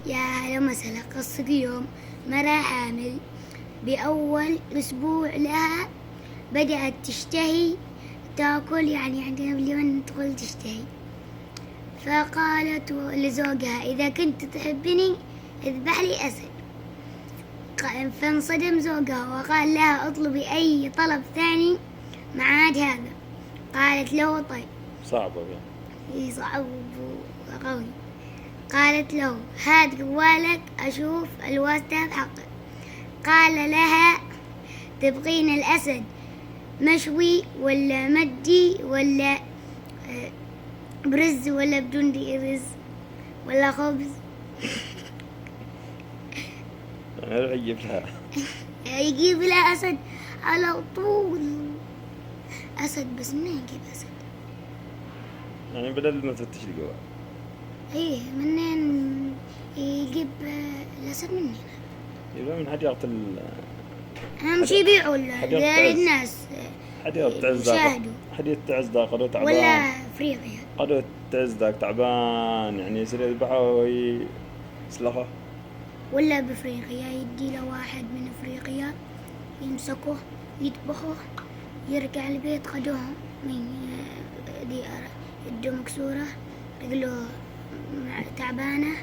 يا هلا وسهلا. قصة اليوم: مرأة حامل بأول أسبوع لها بدأت تشتهي تاكل، يعني عندنا باليمن تقول تشتهي. فقالت لزوجها: إذا كنت تحبني اذبح لي أسد. فانصدم زوجها وقال لها: اطلبي أي طلب ثاني ما عاد هذا. قالت له: طيب. صعبة إيه، صعب وقوي. قالت له: هات جوالك أشوف الواتساب حقك. قال لها: تبغين الأسد مشوي ولا مدي ولا برز ولا بدون رز ولا خبز؟ يعني يجيب لها يجيب لها أسد على طول. أسد، بس منين يجيب أسد؟ يعني بدل ما تفتش الجوال. إيه، منين يجيب الأسد؟ منين؟ يبقى من حديقة أهم شي يبيعوا للناس حديقة تعز يشاهدوا. حديقة تعز ذا قدو تعبان، ولا أفريقيا. قدو تعز ذاك تعبان، يعني يصير يذبحه ويسلخه. ولا بأفريقيا يدي له واحد من أفريقيا يمسكه يذبحه، يرجع البيت قدوه من يده مكسورة، رجله تعبانة،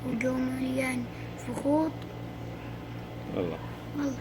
وجوه مليان فخوط. والله والله